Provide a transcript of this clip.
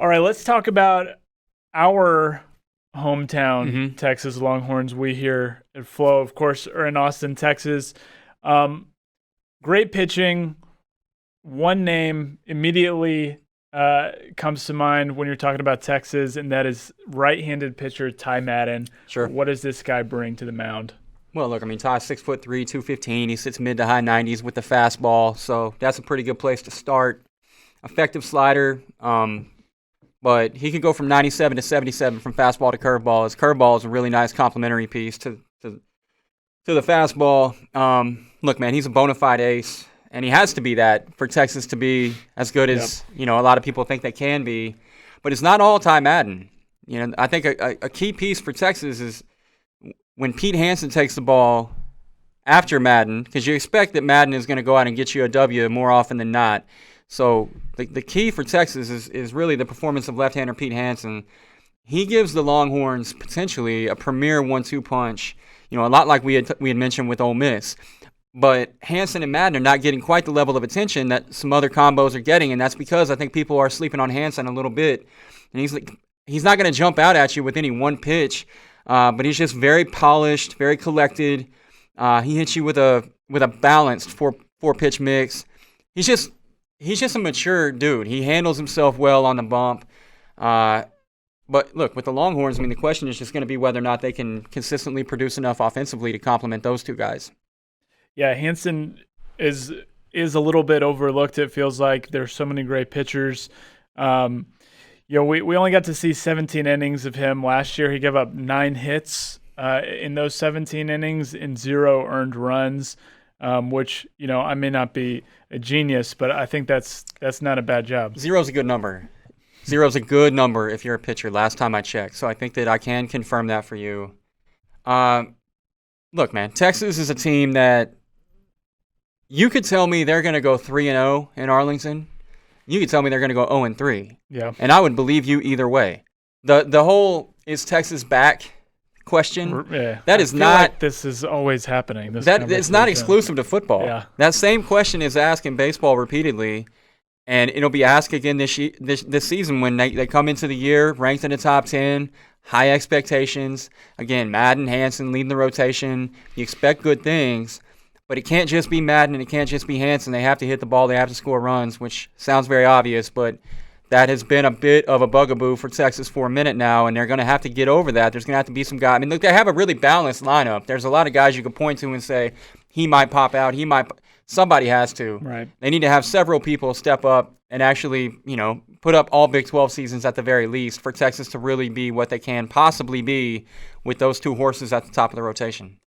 All right, let's talk about our hometown, Texas Longhorns. We here at Flo, of course, are in Austin, Texas. Great pitching. One name immediately comes to mind when you're talking about Texas, and that is right-handed pitcher Ty Madden. Sure. What does this guy bring to the mound? Well, look, I mean, Ty's 6'3", 215. He sits mid to high 90s with the fastball, so that's a pretty good place to start. Effective slider, but he can go from 97 to 77 from fastball to curveball. His curveball is a really nice complementary piece to the fastball. Look, man, he's a bona fide ace, and he has to be that for Texas to be as good as a lot of people think they can be. But it's not all Ty Madden. I think a key piece for Texas is when Pete Hansen takes the ball after Madden, because you expect that Madden is going to go out and get you a W more often than not. So the key for Texas is really the performance of left-hander Pete Hansen. He gives the Longhorns potentially a premier 1-2 punch, a lot like we had mentioned with Ole Miss. But Hansen and Madden are not getting quite the level of attention that some other combos are getting, and that's because I think people are sleeping on Hansen a little bit. And he's not going to jump out at you with any one pitch, but he's just very polished, very collected. He hits you with a balanced four pitch mix. He's just a mature dude. He handles himself well on the bump. But look, with the Longhorns, I mean, the question is just going to be whether or not they can consistently produce enough offensively to complement those two guys. Yeah, Hansen is a little bit overlooked. It feels like there's so many great pitchers. We only got to see 17 innings of him last year. He gave up 9 hits in those 17 innings and 0 earned runs, which I may not be a genius, but I think that's not a bad job. 0's a good number. 0's a good number if you're a pitcher. Last time I checked, so I think that I can confirm that for you. Look, man, Texas is a team that you could tell me they're going to go 3-0 in Arlington. You could tell me they're going to go 0-3. Yeah. And I would believe you either way. The whole is Texas back question. Yeah. That is not like this is always happening. It's not exclusive to football. Yeah. That same question is asked in baseball repeatedly, and it'll be asked again this season when they come into the year ranked in the top 10, high expectations. Again, Madden, Hansen leading the rotation. You expect good things. But it can't just be Madden and it can't just be Hansen. They have to hit the ball. They have to score runs, which sounds very obvious, but that has been a bit of a bugaboo for Texas for a minute now, and they're going to have to get over that. There's going to have to be some guys. I mean, look, they have a really balanced lineup. There's a lot of guys you can point to and say, he might pop out. Somebody has to. Right. They need to have several people step up and actually, put up all Big 12 seasons at the very least for Texas to really be what they can possibly be with those two horses at the top of the rotation.